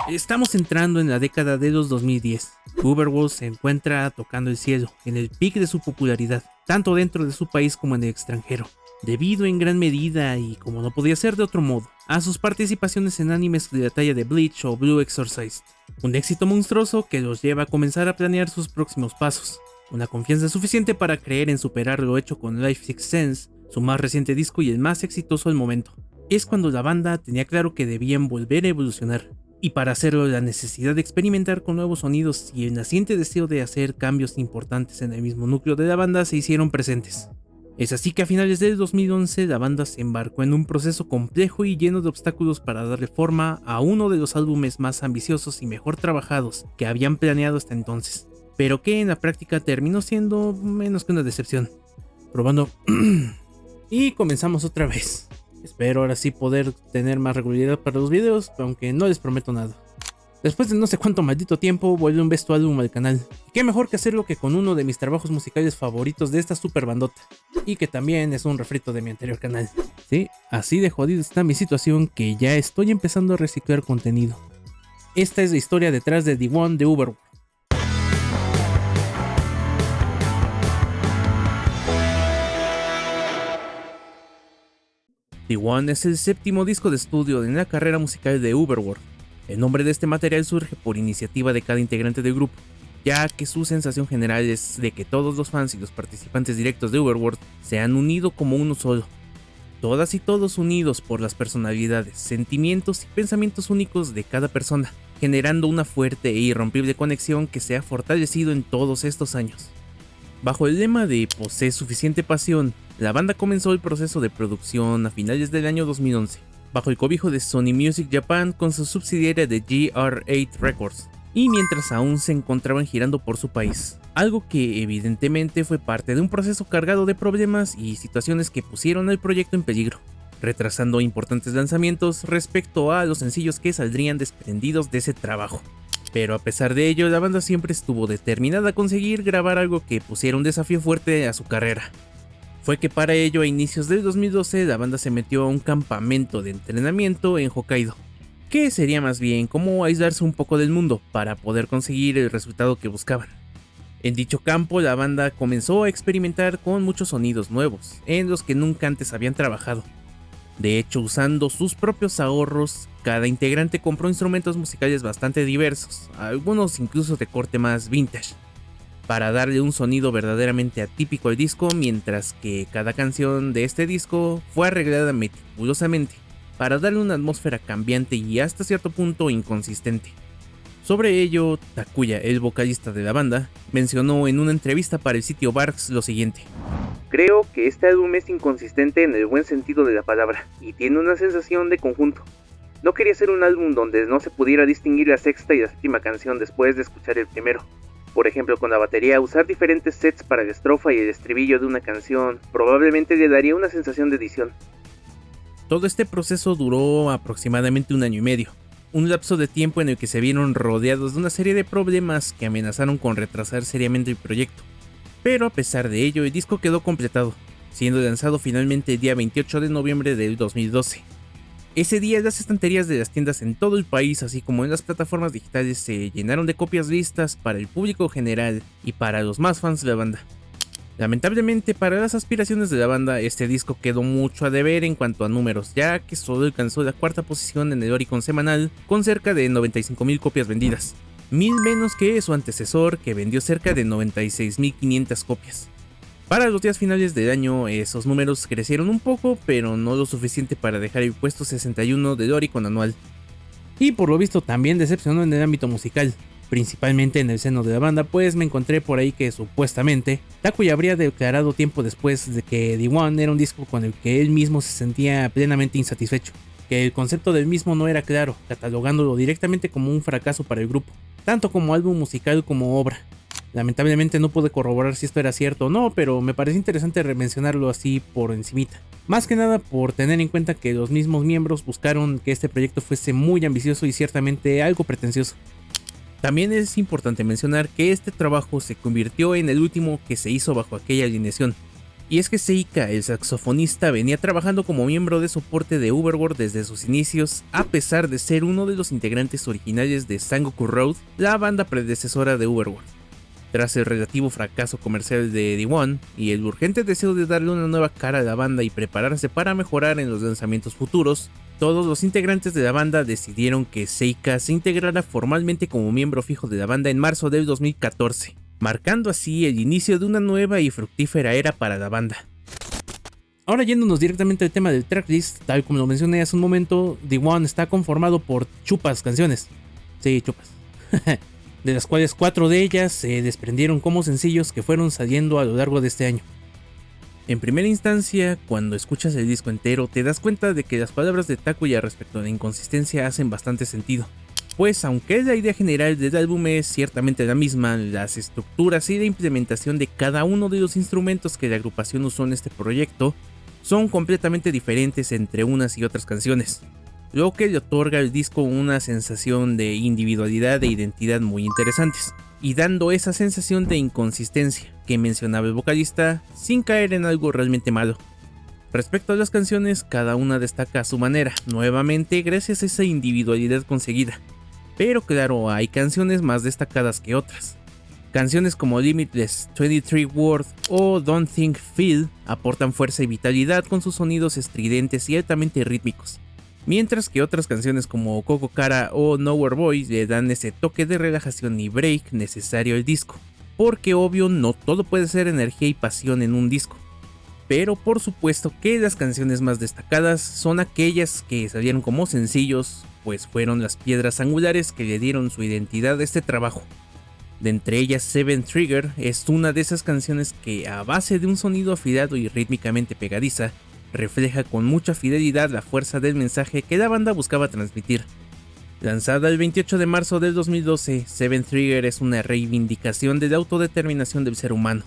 Estamos entrando en la década de los 2010. Uberworld se encuentra tocando el cielo, en el pic de su popularidad, tanto dentro de su país como en el extranjero, debido en gran medida, y como no podía ser de otro modo, a sus participaciones en animes de la talla de Bleach o Blue Exorcist. Un éxito monstruoso que los lleva a comenzar a planear sus próximos pasos, una confianza suficiente para creer en superar lo hecho con Life Sixth Sense, su más reciente disco y el más exitoso al momento. Es cuando la banda tenía claro que debían volver a evolucionar, y para hacerlo la necesidad de experimentar con nuevos sonidos y el naciente deseo de hacer cambios importantes en el mismo núcleo de la banda se hicieron presentes. Es así que a finales del 2011 la banda se embarcó en un proceso complejo y lleno de obstáculos para darle forma a uno de los álbumes más ambiciosos y mejor trabajados que habían planeado hasta entonces, pero que en la práctica terminó siendo menos que una decepción. Probando y comenzamos otra vez. Espero ahora sí poder tener más regularidad para los videos, aunque no les prometo nada. Después de no sé cuánto maldito tiempo, vuelve un besto álbum al canal. Y qué mejor que hacerlo que con uno de mis trabajos musicales favoritos de esta super bandota. Y que también es un refrito de mi anterior canal. Sí, así de jodido está mi situación que ya estoy empezando a reciclar contenido. Esta es la historia detrás de The One de Uberworld. The One es el séptimo disco de estudio en la carrera musical de Uberworld. El nombre de este material surge por iniciativa de cada integrante del grupo, ya que su sensación general es de que todos los fans y los participantes directos de Uberworld se han unido como uno solo. Todas y todos unidos por las personalidades, sentimientos y pensamientos únicos de cada persona, generando una fuerte e irrompible conexión que se ha fortalecido en todos estos años. Bajo el lema de "Posee suficiente pasión", la banda comenzó el proceso de producción a finales del año 2011, bajo el cobijo de Sony Music Japan con su subsidiaria de GR8 Records, y mientras aún se encontraban girando por su país, algo que evidentemente fue parte de un proceso cargado de problemas y situaciones que pusieron el proyecto en peligro, retrasando importantes lanzamientos respecto a los sencillos que saldrían desprendidos de ese trabajo. Pero a pesar de ello, la banda siempre estuvo determinada a conseguir grabar algo que pusiera un desafío fuerte a su carrera. Fue que para ello, a inicios del 2012, la banda se metió a un campamento de entrenamiento en Hokkaido, que sería más bien como aislarse un poco del mundo para poder conseguir el resultado que buscaban. En dicho campo, la banda comenzó a experimentar con muchos sonidos nuevos, en los que nunca antes habían trabajado. De hecho, usando sus propios ahorros, cada integrante compró instrumentos musicales bastante diversos, algunos incluso de corte más vintage, para darle un sonido verdaderamente atípico al disco, mientras que cada canción de este disco fue arreglada meticulosamente para darle una atmósfera cambiante y hasta cierto punto inconsistente. Sobre ello, Takuya, el vocalista de la banda, mencionó en una entrevista para el sitio Barks lo siguiente: "Creo que este álbum es inconsistente en el buen sentido de la palabra, y tiene una sensación de conjunto. No quería hacer un álbum donde no se pudiera distinguir la sexta y la séptima canción después de escuchar el primero. Por ejemplo, con la batería, usar diferentes sets para la estrofa y el estribillo de una canción probablemente le daría una sensación de edición". Todo este proceso duró aproximadamente 1 año y medio, un lapso de tiempo en el que se vieron rodeados de una serie de problemas que amenazaron con retrasar seriamente el proyecto. Pero a pesar de ello, el disco quedó completado, siendo lanzado finalmente el día 28 de noviembre del 2012. Ese día las estanterías de las tiendas en todo el país, así como en las plataformas digitales, se llenaron de copias listas para el público general y para los más fans de la banda. Lamentablemente para las aspiraciones de la banda, este disco quedó mucho a deber en cuanto a números, ya que solo alcanzó la cuarta posición en el Oricon semanal con cerca de 95,000 copias vendidas, 1000 menos que su antecesor, que vendió cerca de 96,500 copias. Para los días finales del año, esos números crecieron un poco, pero no lo suficiente para dejar el puesto 61 del Oricon anual. Y por lo visto también decepcionó en el ámbito musical, principalmente en el seno de la banda, pues me encontré por ahí que supuestamente Takuya habría declarado tiempo después de que The One era un disco con el que él mismo se sentía plenamente insatisfecho, que el concepto del mismo no era claro, catalogándolo directamente como un fracaso para el grupo, tanto como álbum musical como obra. Lamentablemente no pude corroborar si esto era cierto o no, pero me parece interesante mencionarlo así por encimita. Más que nada por tener en cuenta que los mismos miembros buscaron que este proyecto fuese muy ambicioso y ciertamente algo pretencioso. También es importante mencionar que este trabajo se convirtió en el último que se hizo bajo aquella alineación, Y es que Seika, el saxofonista, venía trabajando como miembro de soporte de Overworld desde sus inicios, a pesar de ser uno de los integrantes originales de Sangoku Road, la banda predecesora de Overworld. Tras el relativo fracaso comercial de D1 y el urgente deseo de darle una nueva cara a la banda y prepararse para mejorar en los lanzamientos futuros, todos los integrantes de la banda decidieron que Seika se integrara formalmente como miembro fijo de la banda en marzo del 2014, marcando así el inicio de una nueva y fructífera era para la banda. Ahora yéndonos directamente al tema del tracklist, tal como lo mencioné hace un momento, D1 está conformado por chupas canciones. Sí, chupas. De las cuales 4 de ellas se desprendieron como sencillos que fueron saliendo a lo largo de este año. En primera instancia, cuando escuchas el disco entero, te das cuenta de que las palabras de Takuya respecto a la inconsistencia hacen bastante sentido. Pues aunque la idea general del álbum es ciertamente la misma, las estructuras y la implementación de cada uno de los instrumentos que la agrupación usó en este proyecto son completamente diferentes entre unas y otras canciones, lo que le otorga al disco una sensación de individualidad e identidad muy interesantes, y dando esa sensación de inconsistencia que mencionaba el vocalista sin caer en algo realmente malo. Respecto a las canciones, cada una destaca a su manera, nuevamente gracias a esa individualidad conseguida. Pero claro, hay canciones más destacadas que otras. Canciones como Limitless, 23 World o Don't Think Feel aportan fuerza y vitalidad con sus sonidos estridentes y altamente rítmicos, mientras que otras canciones como Coco Cara o Nowhere Boy le dan ese toque de relajación y break necesario al disco, porque obvio no todo puede ser energía y pasión en un disco. Pero por supuesto que las canciones más destacadas son aquellas que salieron como sencillos, pues fueron las piedras angulares que le dieron su identidad a este trabajo. De entre ellas, Seven Trigger es una de esas canciones que, a base de un sonido afilado y rítmicamente pegadiza, refleja con mucha fidelidad la fuerza del mensaje que la banda buscaba transmitir. Lanzada el 28 de marzo del 2012, Seven Trigger es una reivindicación de la autodeterminación del ser humano.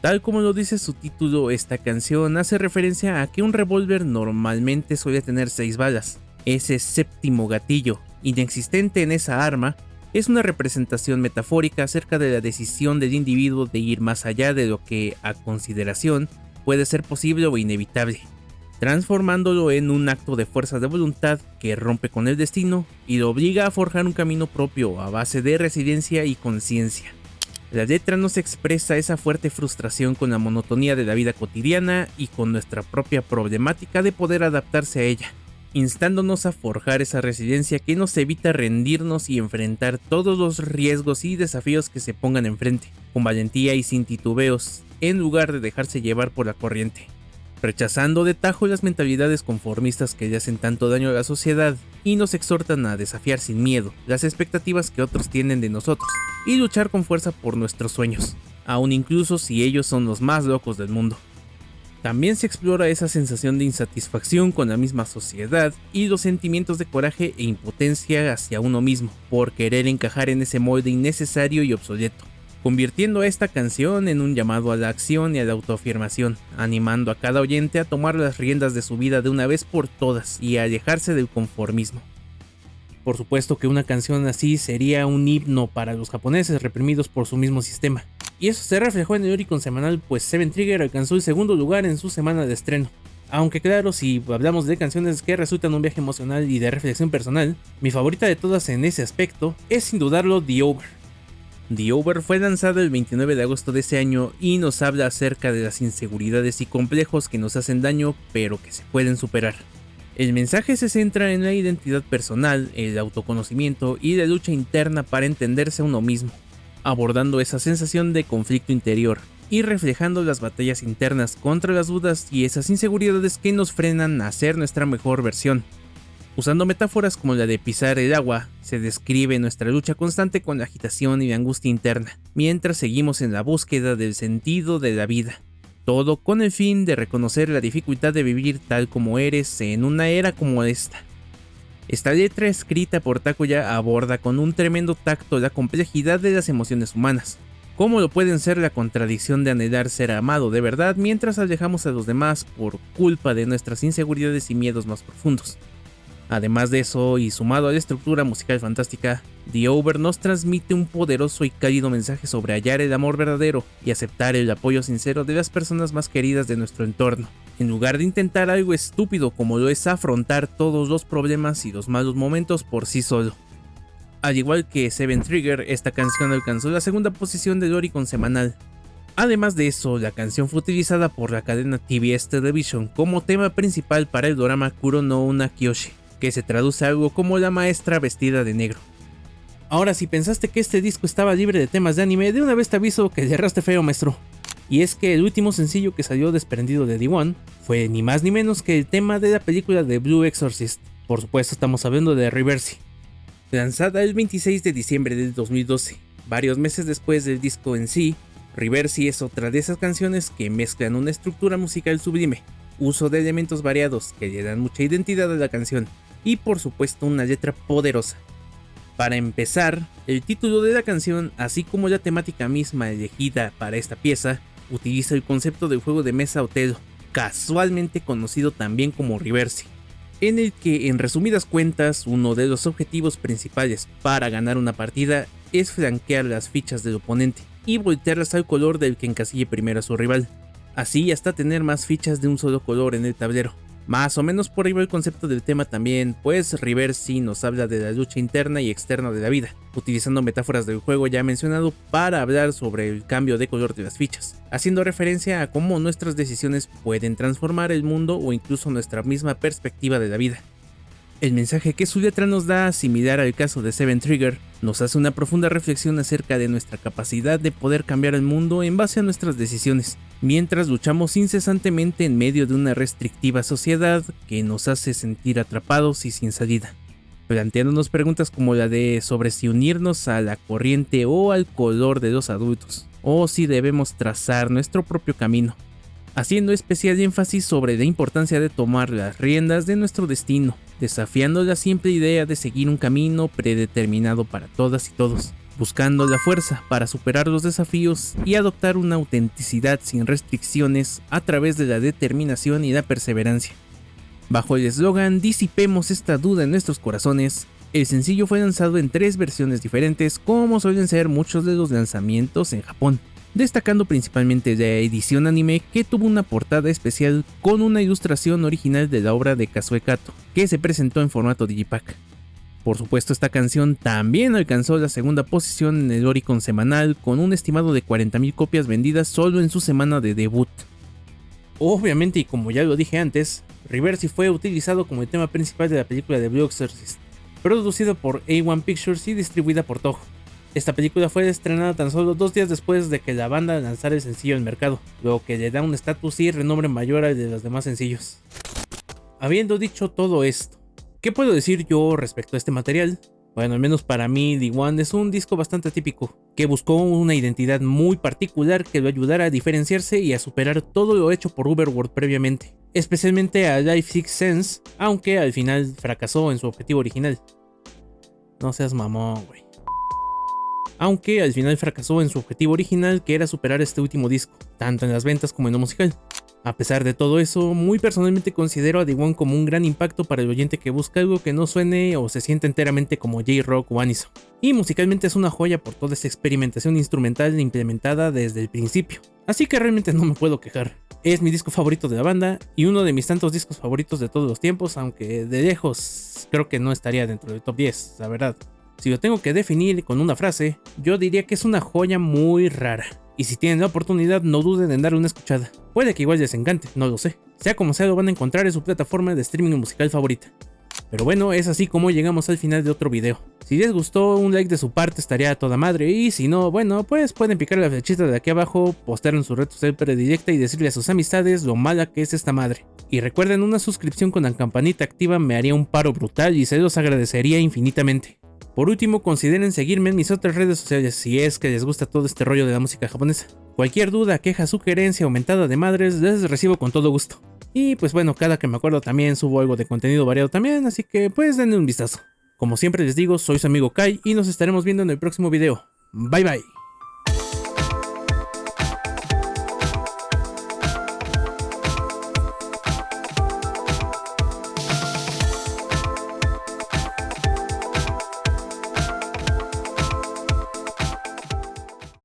Tal como lo dice su título, esta canción hace referencia a que un revólver normalmente suele tener 6 balas. Ese séptimo gatillo, inexistente en esa arma, es una representación metafórica acerca de la decisión del individuo de ir más allá de lo que, a consideración, puede ser posible o inevitable, transformándolo en un acto de fuerza de voluntad que rompe con el destino y lo obliga a forjar un camino propio a base de resiliencia y conciencia. La letra nos expresa esa fuerte frustración con la monotonía de la vida cotidiana y con nuestra propia problemática de poder adaptarse a ella, instándonos a forjar esa resiliencia que nos evita rendirnos y enfrentar todos los riesgos y desafíos que se pongan enfrente, con valentía y sin titubeos, en lugar de dejarse llevar por la corriente, rechazando de tajo las mentalidades conformistas que le hacen tanto daño a la sociedad y nos exhortan a desafiar sin miedo las expectativas que otros tienen de nosotros y luchar con fuerza por nuestros sueños, aun incluso si ellos son los más locos del mundo. También se explora esa sensación de insatisfacción con la misma sociedad y los sentimientos de coraje e impotencia hacia uno mismo por querer encajar en ese molde innecesario y obsoleto, convirtiendo a esta canción en un llamado a la acción y a la autoafirmación, animando a cada oyente a tomar las riendas de su vida de una vez por todas y a alejarse del conformismo. Por supuesto que una canción así sería un himno para los japoneses reprimidos por su mismo sistema. Y eso se reflejó en el Oricon semanal, pues Seven Trigger alcanzó el segundo lugar en su semana de estreno. Aunque claro, si hablamos de canciones que resultan un viaje emocional y de reflexión personal, mi favorita de todas en ese aspecto es sin dudarlo The Over. The Over fue lanzado el 29 de agosto de ese año y nos habla acerca de las inseguridades y complejos que nos hacen daño pero que se pueden superar. El mensaje se centra en la identidad personal, el autoconocimiento y la lucha interna para entenderse a uno mismo, abordando esa sensación de conflicto interior y reflejando las batallas internas contra las dudas y esas inseguridades que nos frenan a ser nuestra mejor versión. Usando metáforas como la de pisar el agua, se describe nuestra lucha constante con la agitación y la angustia interna, mientras seguimos en la búsqueda del sentido de la vida. Todo con el fin de reconocer la dificultad de vivir tal como eres en una era como esta. Esta letra escrita por Takuya aborda con un tremendo tacto la complejidad de las emociones humanas, como lo pueden ser la contradicción de anhelar ser amado de verdad mientras alejamos a los demás por culpa de nuestras inseguridades y miedos más profundos. Además de eso, y sumado a la estructura musical fantástica, The Over nos transmite un poderoso y cálido mensaje sobre hallar el amor verdadero y aceptar el apoyo sincero de las personas más queridas de nuestro entorno, en lugar de intentar algo estúpido como lo es afrontar todos los problemas y los malos momentos por sí solo. Al igual que Seven Trigger, esta canción alcanzó la segunda posición del Oricon semanal. Además de eso, la canción fue utilizada por la cadena TBS Television como tema principal para el drama Kuro no Una Kyoshi, que se traduce algo como la maestra vestida de negro. Ahora, si pensaste que este disco estaba libre de temas de anime, de una vez te aviso que le erraste feo, maestro. Y es que el último sencillo que salió desprendido de D1 fue ni más ni menos que el tema de la película de Blue Exorcist. Por supuesto, estamos hablando de Reversi, lanzada el 26 de diciembre del 2012, varios meses después del disco en sí. Reversi es otra de esas canciones que mezclan una estructura musical sublime, uso de elementos variados que le dan mucha identidad a la canción, y por supuesto una letra poderosa. Para empezar, el título de la canción, así como la temática misma elegida para esta pieza, utiliza el concepto del juego de mesa Otelo, casualmente conocido también como Reversi, en el que, en resumidas cuentas, uno de los objetivos principales para ganar una partida es flanquear las fichas del oponente y voltearlas al color del que encasille primero a su rival, así hasta tener más fichas de un solo color en el tablero. Más o menos por ahí va el concepto del tema también, pues Reversi nos habla de la lucha interna y externa de la vida, utilizando metáforas del juego ya mencionado para hablar sobre el cambio de color de las fichas, haciendo referencia a cómo nuestras decisiones pueden transformar el mundo o incluso nuestra misma perspectiva de la vida. El mensaje que su letra nos da, similar al caso de Seven Trigger, nos hace una profunda reflexión acerca de nuestra capacidad de poder cambiar el mundo en base a nuestras decisiones, mientras luchamos incesantemente en medio de una restrictiva sociedad que nos hace sentir atrapados y sin salida, planteándonos preguntas como la de sobre si unirnos a la corriente o al color de los adultos, o si debemos trazar nuestro propio camino, haciendo especial énfasis sobre la importancia de tomar las riendas de nuestro destino, desafiando la simple idea de seguir un camino predeterminado para todas y todos, buscando la fuerza para superar los desafíos y adoptar una autenticidad sin restricciones a través de la determinación y la perseverancia. Bajo el eslogan "Disipemos esta duda en nuestros corazones", el sencillo fue lanzado en 3 versiones diferentes, como suelen ser muchos de los lanzamientos en Japón, destacando principalmente la edición anime, que tuvo una portada especial con una ilustración original de la obra de Kazue Kato, que se presentó en formato digipack. Por supuesto, esta canción también alcanzó la segunda posición en el Oricon semanal, con un estimado de 40,000 copias vendidas solo en su semana de debut. Obviamente, y como ya lo dije antes, Reversi fue utilizado como el tema principal de la película de Blue Exorcist, producida por A1 Pictures y distribuida por Toho. Esta película fue estrenada tan solo 2 días después de que la banda lanzara el sencillo al mercado, lo que le da un estatus y renombre mayor al de los demás sencillos. Habiendo dicho todo esto, ¿qué puedo decir yo respecto a este material? Bueno, al menos para mí, D1 es un disco bastante típico, que buscó una identidad muy particular que lo ayudara a diferenciarse y a superar todo lo hecho por Uberworld previamente, especialmente a Life Sixth Sense, aunque al final fracasó en su objetivo original. No seas mamón, güey. Aunque al final fracasó en su objetivo original, que era superar este último disco, tanto en las ventas como en lo musical. A pesar de todo eso, muy personalmente considero a D1 como un gran impacto para el oyente que busca algo que no suene o se sienta enteramente como J-Rock o Aniso. Y musicalmente es una joya por toda esa experimentación instrumental implementada desde el principio. Así que realmente no me puedo quejar. Es mi disco favorito de la banda y uno de mis tantos discos favoritos de todos los tiempos, aunque de lejos creo que no estaría dentro del top 10, la verdad. Si lo tengo que definir con una frase, yo diría que es una joya muy rara. Y si tienen la oportunidad, no duden en darle una escuchada. Puede que igual les encante, no lo sé. Sea como sea, lo van a encontrar en su plataforma de streaming musical favorita. Pero bueno, es así como llegamos al final de otro video. Si les gustó, un like de su parte estaría a toda madre. Y si no, bueno, pues pueden picar la flechita de aquí abajo, postear en su red social predilecta y decirle a sus amistades lo mala que es esta madre. Y recuerden, una suscripción con la campanita activa me haría un paro brutal y se los agradecería infinitamente. Por último, consideren seguirme en mis otras redes sociales si es que les gusta todo este rollo de la música japonesa. Cualquier duda, queja, sugerencia o mentada de madres, les recibo con todo gusto. Y pues bueno, cada que me acuerdo también subo algo de contenido variado también, así que pues denle un vistazo. Como siempre les digo, soy su amigo Kai y nos estaremos viendo en el próximo video. Bye bye.